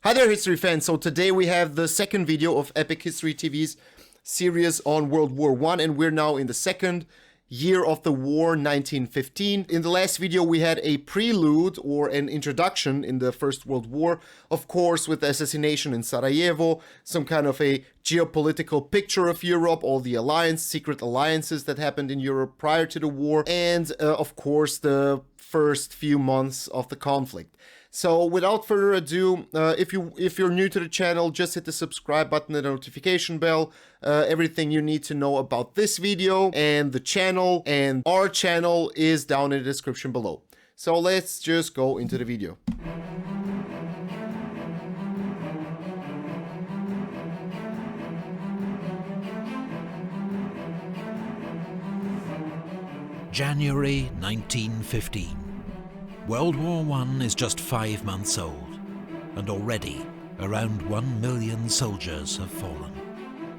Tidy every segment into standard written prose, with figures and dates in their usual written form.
Hi there, history fans. So today we have the second video of Epic History TV's series on World War I, and we're now in the second year of the war, 1915. In the last video we had a prelude or an introduction in the First World War, of course with the assassination in Sarajevo, some kind of a geopolitical picture of Europe, all the secret alliances that happened in Europe prior to the war, and of course the first few months of the conflict. So without further ado, if you're new to the channel, just hit the subscribe button and the notification bell. Everything you need to know about this video and the channel and our channel is down in the description below. So let's just go into the video. January 1915. World War I is just 5 months old, and already around 1 million soldiers have fallen.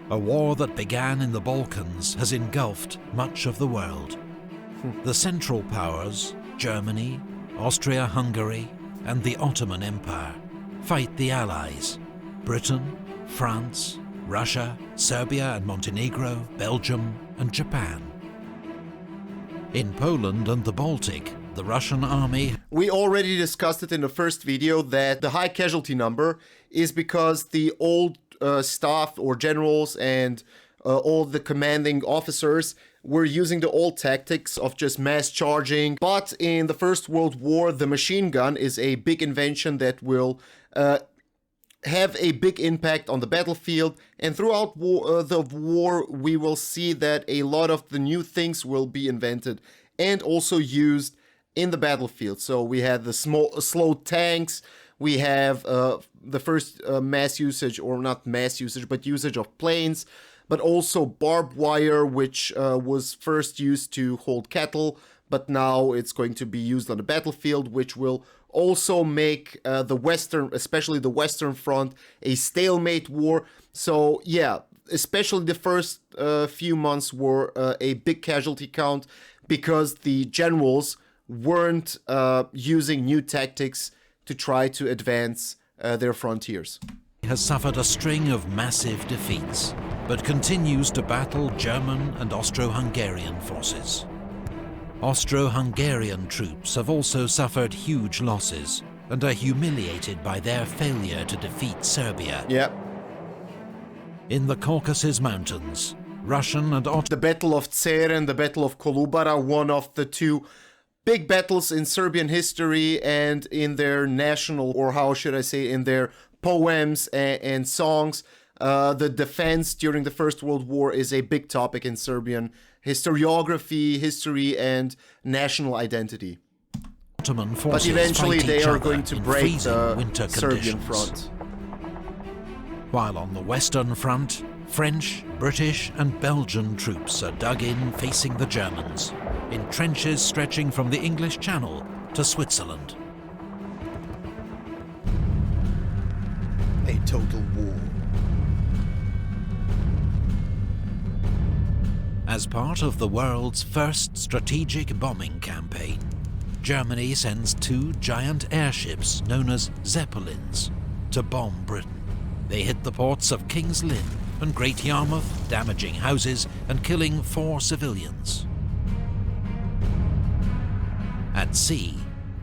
A war that began in the Balkans has engulfed much of the world. The Central Powers, Germany, Austria-Hungary, and the Ottoman Empire, fight the Allies, Britain, France, Russia, Serbia and Montenegro, Belgium, and Japan. In Poland and the Baltic, the Russian army... We already discussed it in the first video that the high casualty number is because the old staff or generals and all the commanding officers were using the old tactics of just mass charging. But in the First World War, the machine gun is a big invention that will have a big impact on the battlefield, and throughout the war we will see that a lot of the new things will be invented and also used in the battlefield. So we had the slow tanks, we have the first mass usage, or not mass usage, but usage of planes, but also barbed wire, which was first used to hold cattle, but now it's going to be used on the battlefield, which will also make the Western, especially the Western Front, a stalemate war. So yeah, especially the first few months were a big casualty count because the generals weren't using new tactics to try to advance their frontiers. Has suffered a string of massive defeats, but continues to battle German and Austro-Hungarian forces. Austro-Hungarian troops have also suffered huge losses and are humiliated by their failure to defeat Serbia. Yep. In the Caucasus Mountains, Russian and The Battle of Tser and the Battle of Kolubara, one of the two big battles in Serbian history and in their national, or how should I say, in their poems and songs. The defense during the First World War is a big topic in Serbian historiography, history, and national identity. Ottoman forces, but eventually they are going to break the winter Serbian front. While on the Western Front, French, British and Belgian troops are dug in facing the Germans, in trenches stretching from the English Channel to Switzerland. A total war. As part of the world's first strategic bombing campaign, Germany sends 2 giant airships known as Zeppelins to bomb Britain. They hit the ports of King's Lynn and Great Yarmouth, damaging houses and killing 4 civilians. At sea,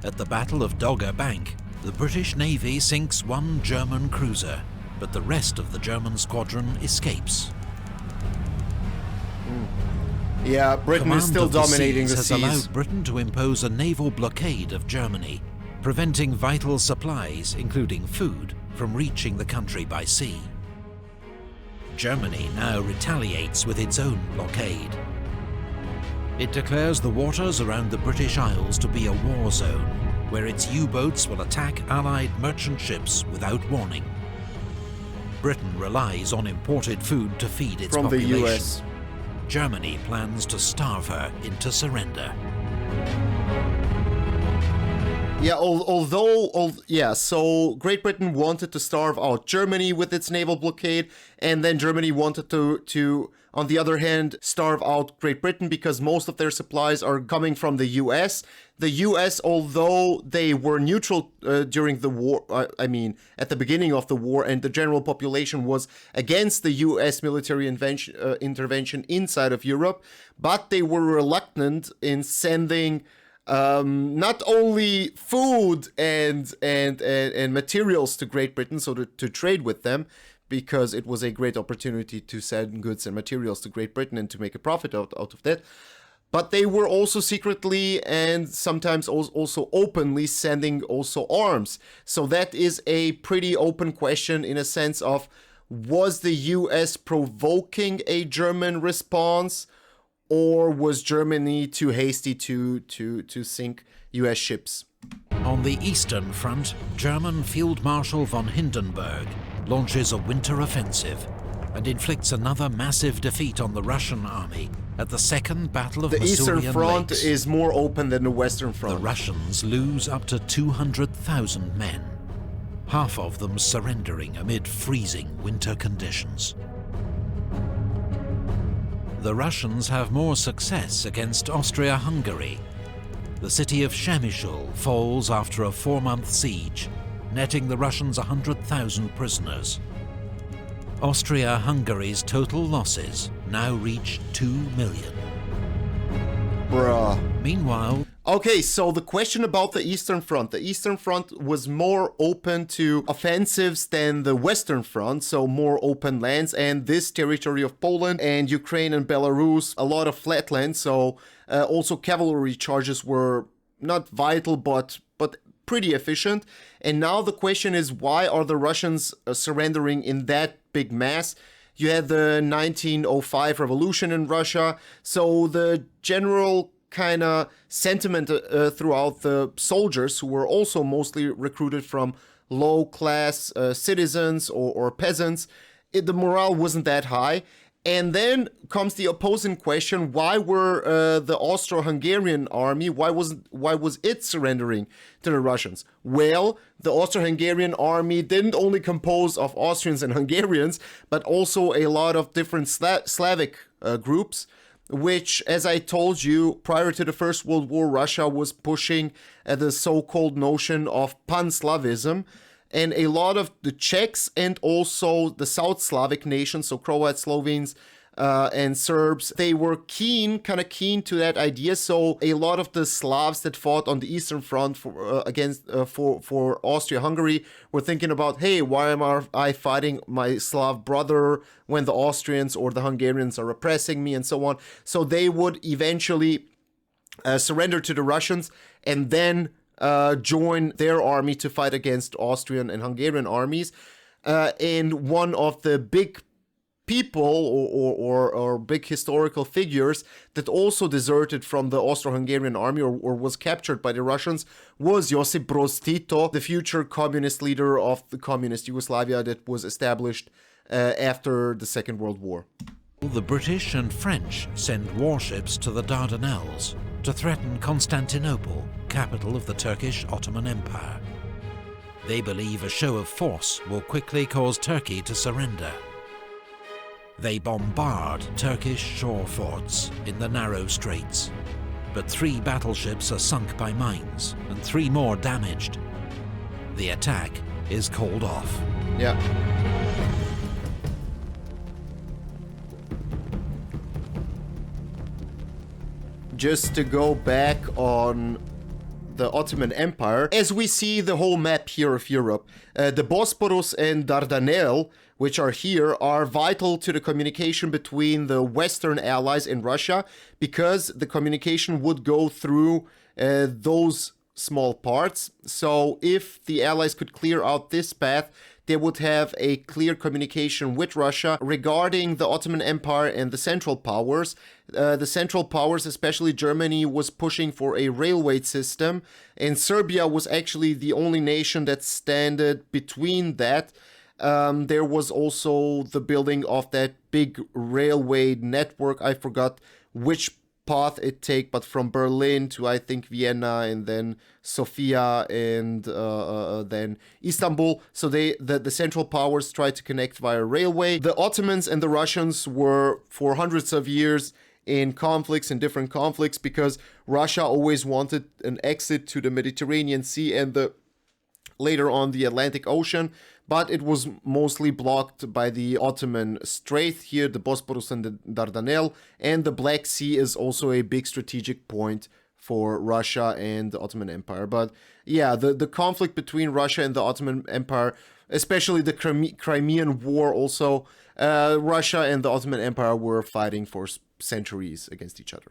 at the Battle of Dogger Bank, the British Navy sinks 1 German cruiser, but the rest of the German squadron escapes. Yeah, Britain is still dominating the seas. Has allowed Britain to impose a naval blockade of Germany, preventing vital supplies, including food, from reaching the country by sea. Germany now retaliates with its own blockade. It declares the waters around the British Isles to be a war zone, where its U-boats will attack Allied merchant ships without warning. Britain relies on imported food to feed its population. From the US. Germany plans to starve her into surrender. Yeah, so Great Britain wanted to starve out Germany with its naval blockade, and then Germany wanted to on the other hand, starve out Great Britain because most of their supplies are coming from the US. The US, although they were neutral during the war, at the beginning of the war, and the general population was against the US military intervention inside of Europe, but they were reluctant in sending not only food and materials to Great Britain, so to trade with them, because it was a great opportunity to send goods and materials to Great Britain and to make a profit out of that. But they were also secretly and sometimes also openly sending also arms. So that is a pretty open question in a sense of, was the US provoking a German response, or was Germany too hasty to sink US ships? On the Eastern Front, German Field Marshal von Hindenburg launches a winter offensive and inflicts another massive defeat on the Russian army at the Second Battle of the Masurian Eastern Front Lakes. is more open than the Western Front. The Russians lose up to 200,000 men, half of them surrendering amid freezing winter conditions. The Russians have more success against Austria-Hungary. The city of Przemysl falls after a 4-month siege, netting the Russians 100,000 prisoners. Austria-Hungary's total losses now reach 2 million. Bruh. Meanwhile... Okay, so the question about the Eastern Front. The Eastern Front was more open to offensives than the Western Front, so more open lands, and this territory of Poland and Ukraine and Belarus, a lot of flatland, so also cavalry charges were not vital, but pretty efficient. And now the question is, why are the Russians surrendering in that big mass? You had the 1905 revolution in Russia, so the general kind of sentiment throughout the soldiers, who were also mostly recruited from low-class citizens or peasants, the morale wasn't that high. And then comes the opposing question: why were the Austro-Hungarian army, why was it surrendering to the Russians? Well, the Austro-Hungarian army didn't only compose of Austrians and Hungarians, but also a lot of different Slavic groups, which, as I told you, prior to the First World War, Russia was pushing the so-called notion of pan-Slavism. And a lot of the Czechs and also the South Slavic nations, so Croats, Slovenes, and Serbs, they were kind of keen to that idea. So a lot of the Slavs that fought on the Eastern Front for Austria-Hungary were thinking about, hey, why am I fighting my Slav brother when the Austrians or the Hungarians are oppressing me, and so on. So they would eventually surrender to the Russians and then join their army to fight against Austrian and Hungarian armies. And one of the big people or big historical figures that also deserted from the Austro-Hungarian army or was captured by the Russians was Josip Broz Tito, the future communist leader of the communist Yugoslavia that was established after the Second World War. The British and French send warships to the Dardanelles to threaten Constantinople, capital of the Turkish Ottoman Empire. They believe a show of force will quickly cause Turkey to surrender. They bombard Turkish shore forts in the narrow straits, but 3 battleships are sunk by mines and 3 more damaged. The attack is called off. Yeah. Just to go back on the Ottoman Empire, as we see the whole map here of Europe, the Bosporus and Dardanelles, which are here, are vital to the communication between the Western allies in Russia, because the communication would go through those small parts. So if the allies could clear out this path, they would have a clear communication with Russia regarding the Ottoman Empire and the Central Powers. The Central Powers, especially Germany, was pushing for a railway system, and Serbia was actually the only nation that stood between that. There was also the building of that big railway network. I forgot which path it take, but from Berlin to, I think, Vienna, and then Sofia, and then Istanbul. So the Central Powers tried to connect via railway. The Ottomans and the Russians were for hundreds of years in different conflicts, because Russia always wanted an exit to the Mediterranean Sea and later on the Atlantic Ocean, but it was mostly blocked by the Ottoman Strait here, the Bosporus and the Dardanelles, and the Black Sea is also a big strategic point for Russia and the Ottoman Empire. But yeah, the conflict between Russia and the Ottoman Empire, especially the Crimean War also, Russia and the Ottoman Empire were fighting for centuries against each other.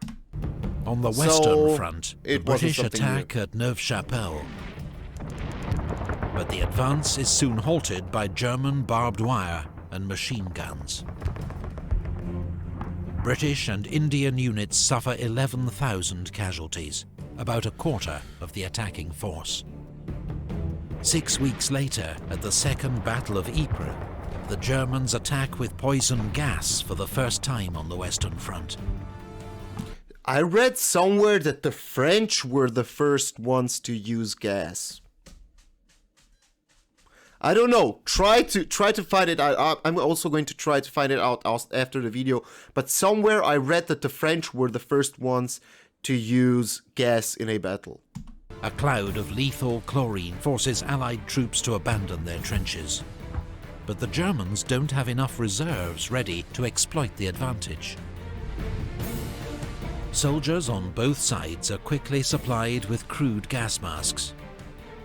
On the Western Front, the British attack at Neuve-Chapelle. But the advance is soon halted by German barbed wire and machine guns. British and Indian units suffer 11,000 casualties, about a quarter of the attacking force. 6 weeks later, at the Second Battle of Ypres, the Germans attack with poison gas for the first time on the Western Front. I read somewhere that the French were the first ones to use gas. I don't know. Try to find it out. I'm also going to try to find it out after the video. But somewhere I read that the French were the first ones to use gas in a battle. A cloud of lethal chlorine forces Allied troops to abandon their trenches. But the Germans don't have enough reserves ready to exploit the advantage. Soldiers on both sides are quickly supplied with crude gas masks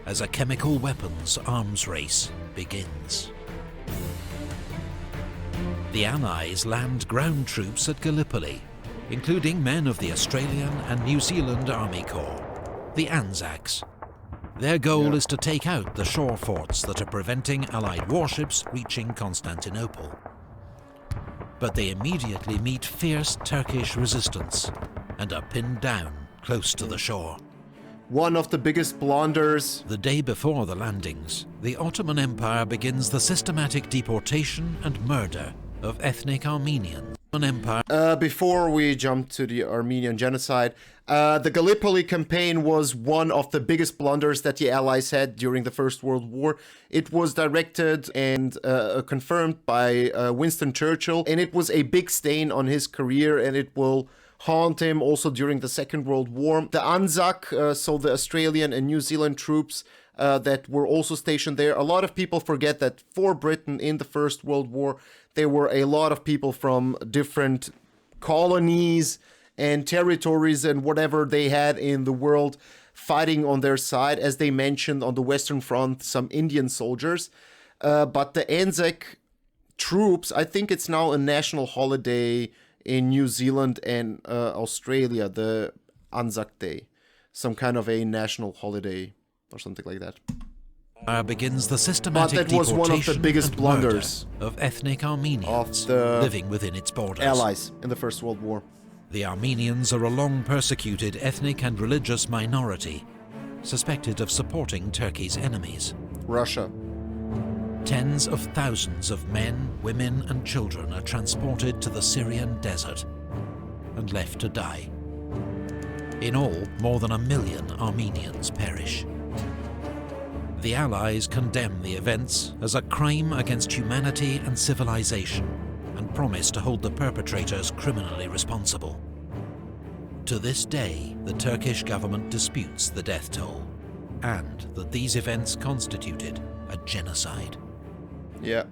as a chemical weapons arms race begins. The Allies land ground troops at Gallipoli, including men of the Australian and New Zealand Army Corps, the Anzacs. Their goal is to take out the shore forts that are preventing Allied warships reaching Constantinople. But they immediately meet fierce Turkish resistance and are pinned down close to the shore. One of the biggest blunders. The day before the landings, the Ottoman Empire begins the systematic deportation and murder of ethnic Armenians. Before we jump to the Armenian genocide, the Gallipoli Campaign was one of the biggest blunders that the Allies had during the First World War. It was directed and confirmed by Winston Churchill, and it was a big stain on his career, and it will haunt him also during the Second World War. The Anzac, so the Australian and New Zealand troops that were also stationed there. A lot of people forget that for Britain in the First World War, there were a lot of people from different colonies and territories and whatever they had in the world fighting on their side. As they mentioned, on the Western Front, some Indian soldiers. But the Anzac troops, I think it's now a national holiday in New Zealand and Australia, the Anzac Day. Some kind of a national holiday or something like that. Begins the systematic but that was one of the biggest blunders of ethnic Armenians living within its borders. Allies in the First World War. The Armenians are a long persecuted ethnic and religious minority, suspected of supporting Turkey's enemies. Russia. Tens of thousands of men, women and children are transported to the Syrian desert and left to die. In all, more than 1 million Armenians perish. The Allies condemn the events as a crime against humanity and civilization and promise to hold the perpetrators criminally responsible. To this day, the Turkish government disputes the death toll and that these events constituted a genocide. Yeah.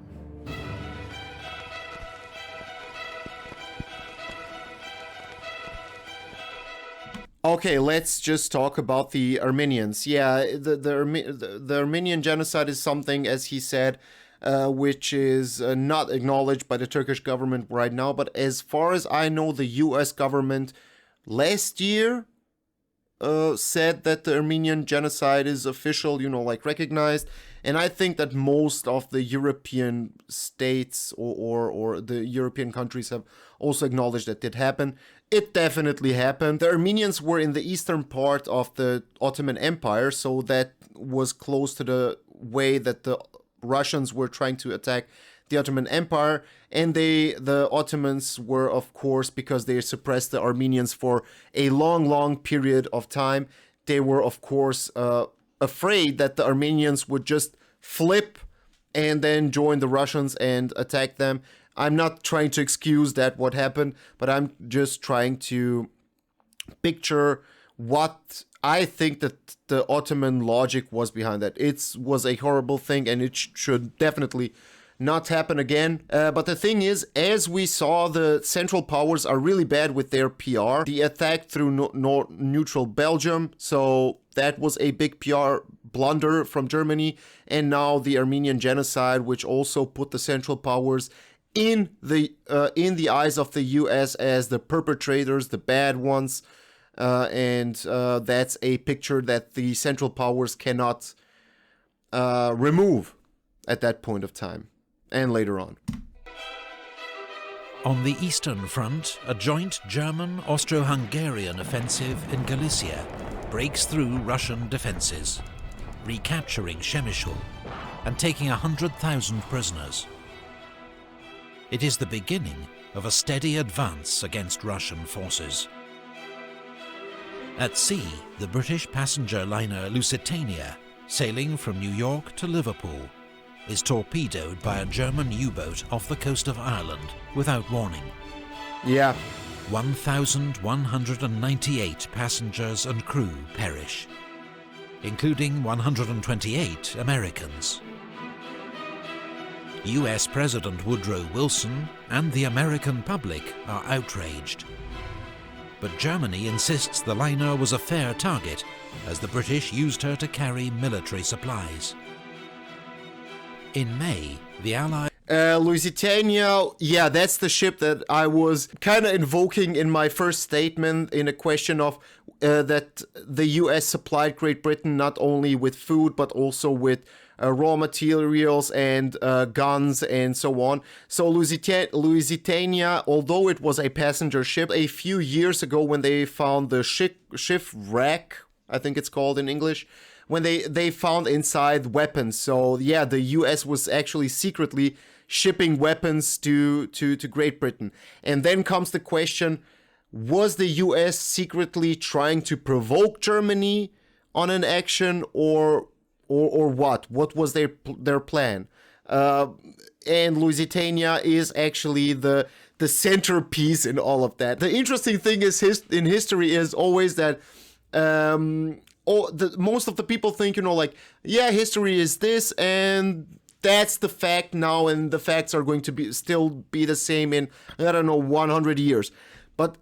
Okay, let's just talk about the Armenians. Yeah, the Armenian genocide is something, as he said, which is not acknowledged by the Turkish government right now. But as far as I know, the US government last year said that the Armenian genocide is official, recognized. And I think that most of the European states or the European countries have also acknowledged that it happened. It definitely happened. The Armenians were in the eastern part of the Ottoman Empire, so that was close to the way that the Russians were trying to attack the Ottoman Empire, and the Ottomans were, of course, because they suppressed the Armenians for a long period of time, they were, of course, afraid that the Armenians would just flip and then join the Russians and attack them. I'm not trying to excuse that what happened, but I'm just trying to picture what I think that the Ottoman logic was behind that. It was a horrible thing, and it should definitely not happen again. But the thing is, as we saw, the Central Powers are really bad with their PR. The attack through neutral Belgium, so that was a big PR blunder from Germany. And now the Armenian genocide, which also put the Central Powers in the eyes of the US as the perpetrators, the bad ones. And that's a picture that the Central Powers cannot remove at that point of time and later on. On the Eastern Front, a joint German-Austro-Hungarian offensive in Galicia breaks through Russian defences, recapturing Przemysl and taking 100,000 prisoners. It is the beginning of a steady advance against Russian forces. At sea, the British passenger liner Lusitania, sailing from New York to Liverpool, is torpedoed by a German U-boat off the coast of Ireland without warning. Yeah. 1,198 passengers and crew perish, including 128 Americans. US President Woodrow Wilson and the American public are outraged. But Germany insists the liner was a fair target, as the British used her to carry military supplies. In May, the Allies... Lusitania, yeah, that's the ship that I was kind of invoking in my first statement, in a question of that the US supplied Great Britain not only with food, but also with raw materials and guns and so on. So Lusitania, although it was a passenger ship, a few years ago when they found the shipwreck, I think it's called in English, when they found inside weapons. So yeah, the US was actually secretly shipping weapons to Great Britain. And then comes the question, was the US secretly trying to provoke Germany on an action, or what? What was their plan? And Lusitania is actually the centerpiece in all of that. The interesting thing is in history is always that most of the people think, like, yeah, history is this and that's the fact now, and the facts are going to still be the same in, I don't know, 100 years. But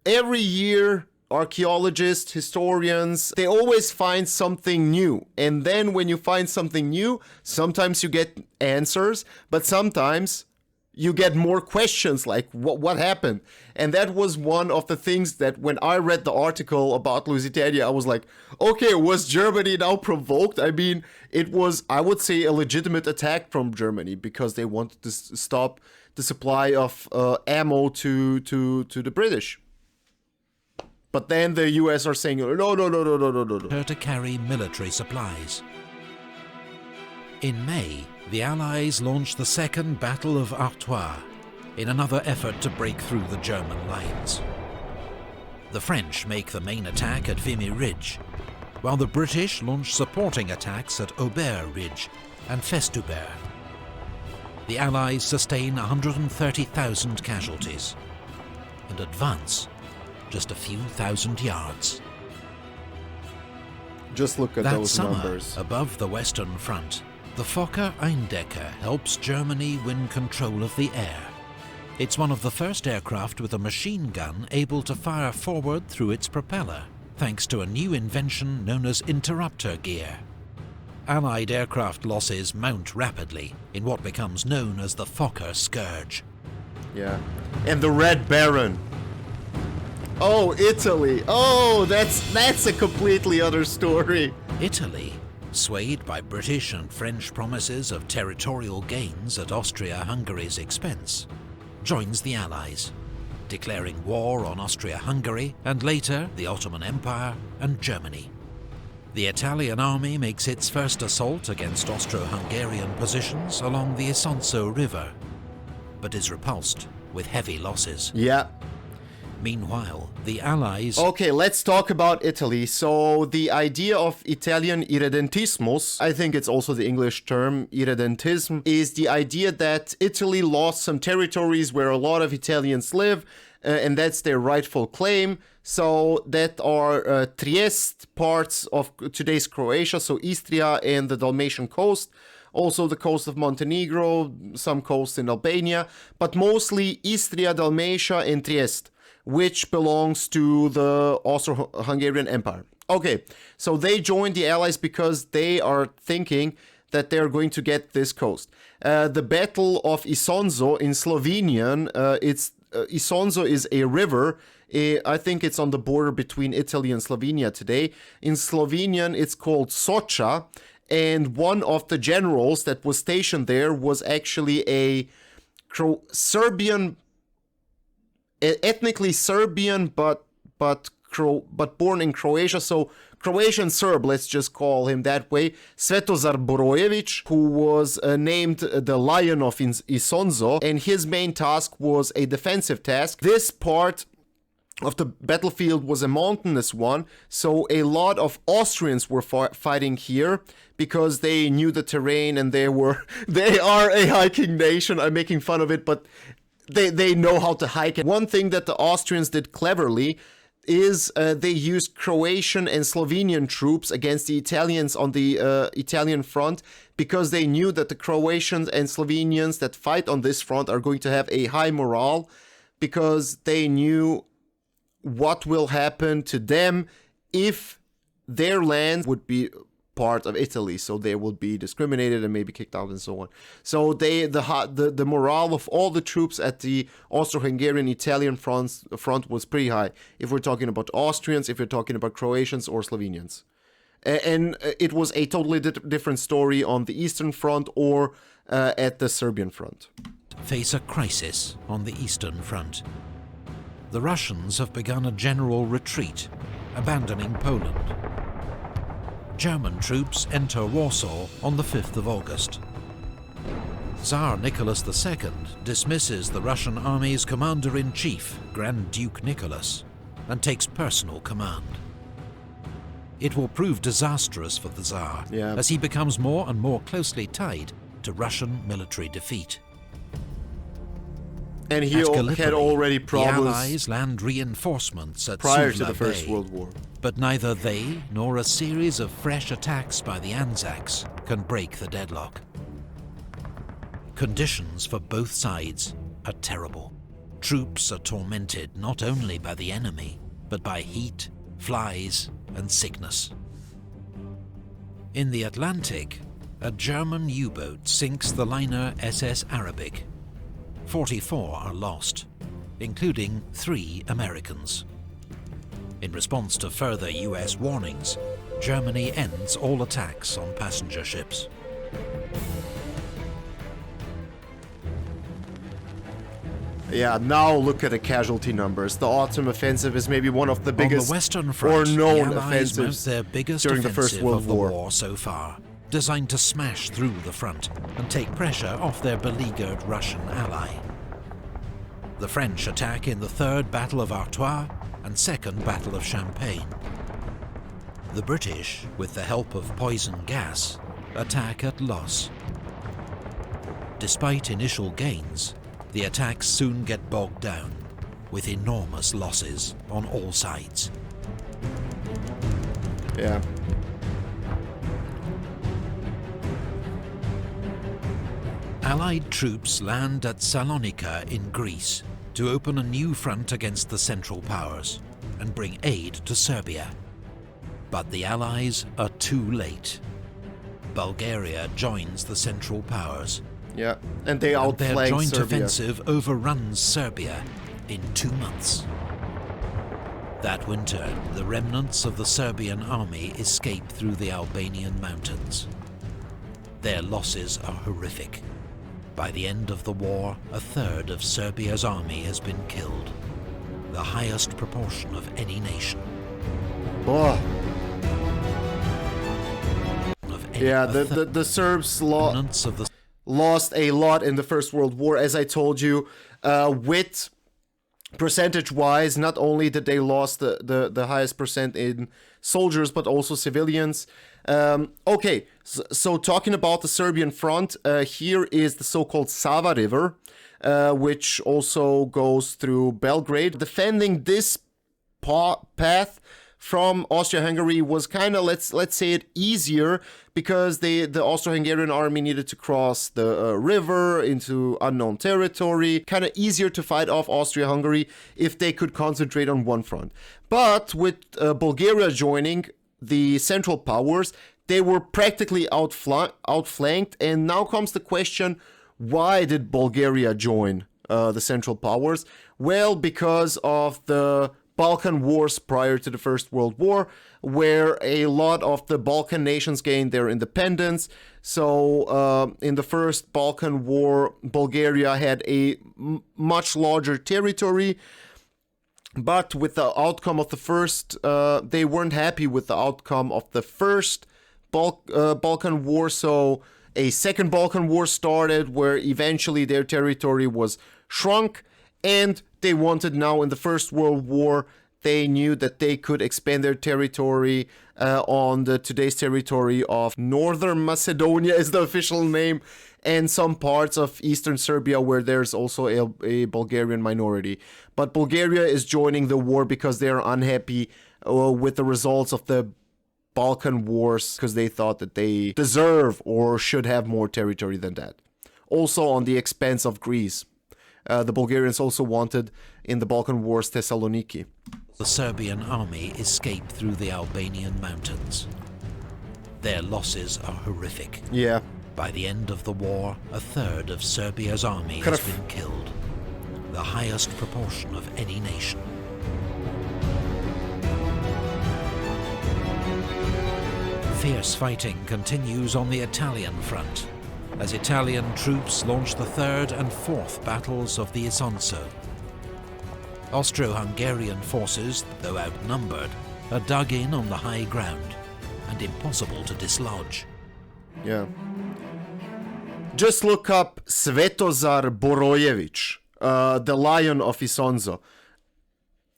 every year, archaeologists, historians, they always find something new. And then when you find something new, sometimes you get answers, but sometimes you get more questions like, what happened? And that was one of the things that when I read the article about Lusitania, I was like, okay, was Germany now provoked? I mean, it was, I would say, a legitimate attack from Germany because they wanted to stop the supply of ammo to the British. But then the US are saying, no. Her to carry military supplies. In May, the Allies launched the Second Battle of Artois in another effort to break through the German lines. The French make the main attack at Vimy Ridge, while the British launch supporting attacks at Aubert Ridge and Festubert. The Allies sustain 130,000 casualties and advance just a few thousand yards. Just look at that those summer, numbers. Above the Western Front, the Fokker Eindecker helps Germany win control of the air. It's one of the first aircraft with a machine gun able to fire forward through its propeller, thanks to a new invention known as interrupter gear. Allied aircraft losses mount rapidly in what becomes known as the Fokker Scourge. Yeah. And the Red Baron. Oh, Italy. Oh, that's a completely other story. Italy, swayed by British and French promises of territorial gains at Austria-Hungary's expense, joins the Allies, declaring war on Austria-Hungary and later the Ottoman Empire and Germany. The Italian army makes its first assault against Austro-Hungarian positions along the Isonzo River, but is repulsed with heavy losses. Yeah. Meanwhile, the Allies... Okay, let's talk about Italy. So the idea of Italian irredentismus, I think it's also the English term, irredentism, is the idea that Italy lost some territories where a lot of Italians live, and that's their rightful claim. So that are Trieste, parts of today's Croatia, so Istria and the Dalmatian coast, also the coast of Montenegro, some coast in Albania, but mostly Istria, Dalmatia, and Trieste, which belongs to the Austro-Hungarian Empire. Okay, so they joined the Allies because they are thinking that they're going to get this coast. The Battle of Isonzo in Slovenian, Isonzo is a river. I think it's on the border between Italy and Slovenia today. In Slovenian, it's called Socha, and one of the generals that was stationed there was actually a Serbian, ethnically Serbian, but born in Croatia, so Croatian Serb, let's just call him that way, Svetozar Borojevic, who was named the Lion of Isonzo, and his main task was a defensive task. This part of the battlefield was a mountainous one, so a lot of Austrians were fighting here because they knew the terrain, and they are a hiking nation. I'm making fun of it, but they know how to hike. And one thing that the Austrians did cleverly is they used Croatian and Slovenian troops against the Italians on the Italian front, because they knew that the Croatians and Slovenians that fight on this front are going to have a high morale, because they knew what will happen to them if their land would be part of Italy, so they would be discriminated and maybe kicked out and so on. So the morale of all the troops at the Austro-Hungarian Italian front was pretty high, if we're talking about Austrians, if you're talking about Croatians or Slovenians. And it was a totally different story on the Eastern Front or at the Serbian front. Face a crisis on the Eastern Front. The Russians have begun a general retreat, abandoning Poland. German troops enter Warsaw on the 5th of August. Tsar Nicholas II dismisses the Russian army's commander-in-chief, Grand Duke Nicholas, and takes personal command. It will prove disastrous for the Tsar, as he becomes more and more closely tied to Russian military defeat. And he had already problems. The Allies land reinforcements at prior Suvla to the First Bay, World War. but neither they nor a series of fresh attacks by the Anzacs can break the deadlock. Conditions for both sides are terrible. Troops are tormented not only by the enemy, but by heat, flies, and sickness. In the Atlantic, a German U-boat sinks the liner SS Arabic. 44 are lost, including 3 Americans. In response to further US warnings, Germany ends all attacks on passenger ships. Yeah, now look at the casualty numbers. The autumn offensive is maybe one of the biggest on the Western Front, or known the Allies mount offensives their biggest during the First offensive World of the War. war so far, designed to smash through the front and take pressure off their beleaguered Russian ally. The French attack in the 3rd Battle of Artois and 2nd Battle of Champagne. The British, with the help of poison gas, attack at Loos. Despite initial gains, the attacks soon get bogged down, with enormous losses on all sides. Yeah. Allied troops land at Salonika in Greece to open a new front against the Central Powers and bring aid to Serbia. But the Allies are too late. Bulgaria joins the Central Powers. Yeah, and they Their outflank joint Serbia. offensive overruns Serbia in 2 months. That winter, the remnants of the Serbian army escape through the Albanian mountains. Their losses are horrific. By the end of the war, 1/3 of Serbia's army has been killed, the highest proportion of any nation. Oh. Yeah, the Serbs of the lost a lot in the First World War, as I told you, with percentage-wise. Not only did they lost the highest percent in soldiers, but also civilians. Okay, so talking about the Serbian front, here is the so-called Sava River, which also goes through Belgrade. Defending this path from Austria-Hungary was kind of, let's say it, easier, because the Austro-Hungarian army needed to cross the river into unknown territory. Kind of easier to fight off Austria-Hungary if they could concentrate on one front. But with Bulgaria joining the Central Powers, they were practically outflanked. And now comes the question, why did Bulgaria join the Central Powers? Well, because of the Balkan Wars prior to the First World War, where a lot of the Balkan nations gained their independence. So in the First Balkan War, Bulgaria had a much larger territory, but with the outcome of the first, they weren't happy with the outcome of the First Balkan War, so a Second Balkan War started, where eventually their territory was shrunk, and they wanted now in the First World War, they knew that they could expand their territory on today's territory of Northern Macedonia is the official name, and some parts of Eastern Serbia where there's also a Bulgarian minority. But Bulgaria is joining the war because they're unhappy with the results of the Balkan Wars, because they thought that they deserve or should have more territory than that. Also on the expense of Greece. The Bulgarians also wanted, in the Balkan Wars, Thessaloniki. The Serbian army escaped through the Albanian mountains. Their losses are horrific. Yeah. By the end of the war, a third of Serbia's army has been killed, the highest proportion of any nation. Fierce fighting continues on the Italian front, as Italian troops launch the third and fourth battles of the Isonzo. Austro-Hungarian forces, though outnumbered, are dug in on the high ground and impossible to dislodge. Yeah. Just look up Svetozar Borojevic, the Lion of Isonzo.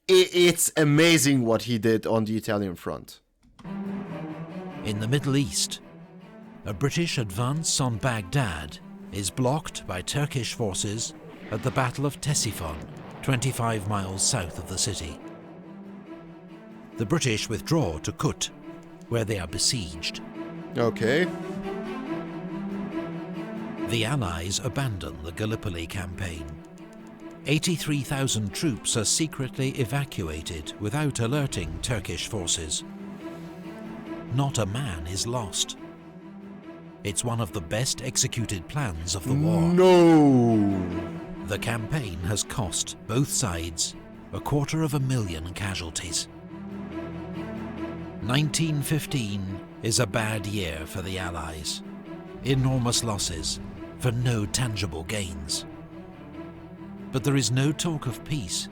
It's amazing what he did on the Italian front. In the Middle East, a British advance on Baghdad is blocked by Turkish forces at the Battle of Ctesiphon, 25 miles south of the city. The British withdraw to Kut, where they are besieged. Okay. The Allies abandon the Gallipoli Campaign. 83,000 troops are secretly evacuated without alerting Turkish forces. Not a man is lost. It's one of the best executed plans of the war. No! The campaign has cost both sides 250,000 casualties. 1915 is a bad year for the Allies. Enormous losses for no tangible gains. But there is no talk of peace.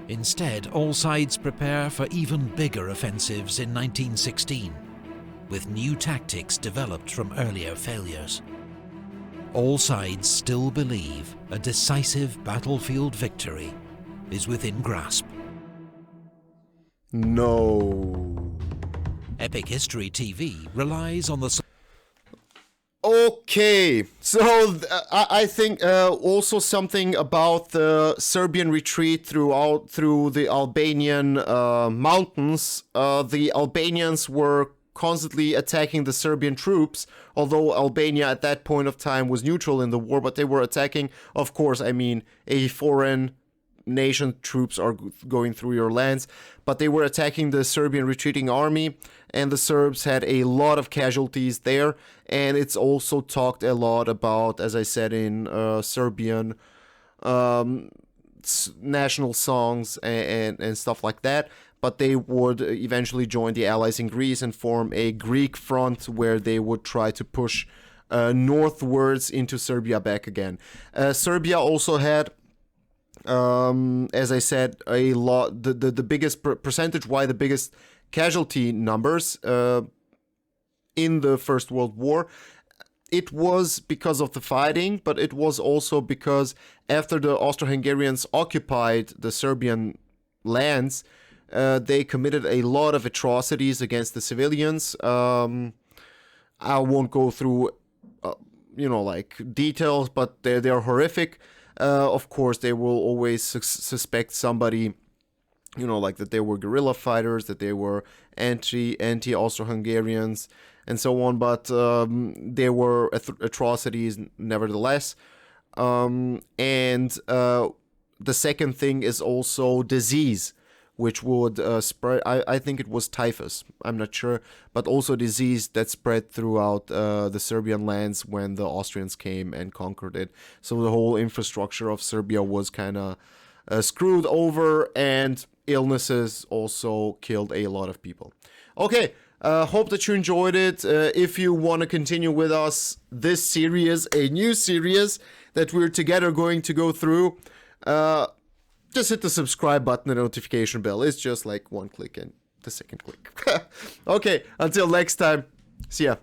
Instead, all sides prepare for even bigger offensives in 1916, with new tactics developed from earlier failures. All sides still believe a decisive battlefield victory is within grasp. No. Epic History TV relies on the... Okay, so I think also something about the Serbian retreat through the Albanian mountains. The Albanians were constantly attacking the Serbian troops, although Albania at that point of time was neutral in the war, but they were attacking, of course, I mean, a foreign nation troops are going through your lands, but they were attacking the Serbian retreating army, and the Serbs had a lot of casualties there, and it's also talked a lot about, as I said, in Serbian national songs and stuff like that. But they would eventually join the Allies in Greece and form a Greek front where they would try to push northwards into Serbia back again. Serbia also had, as I said, a lot, the biggest percentage, why the biggest casualty numbers. in the First World War. It was because of the fighting, but it was also because after the Austro-Hungarians occupied the Serbian lands, they committed a lot of atrocities against the civilians. I won't go through, like details, but they're horrific. Of course, they will always suspect somebody, like that they were guerrilla fighters, that they were anti-Austro-Hungarians, and so on. But there were atrocities nevertheless. And the second thing is also disease, which would spread. I think it was typhus. I'm not sure, but also disease that spread throughout the Serbian lands when the Austrians came and conquered it. So the whole infrastructure of Serbia was kind of screwed over, and illnesses also killed a lot of people. Okay, hope that you enjoyed it. If you want to continue with us this series, a new series that we're together going to go through, just hit the subscribe button and notification bell. It's just like one click and the second click. Okay, until next time, see ya.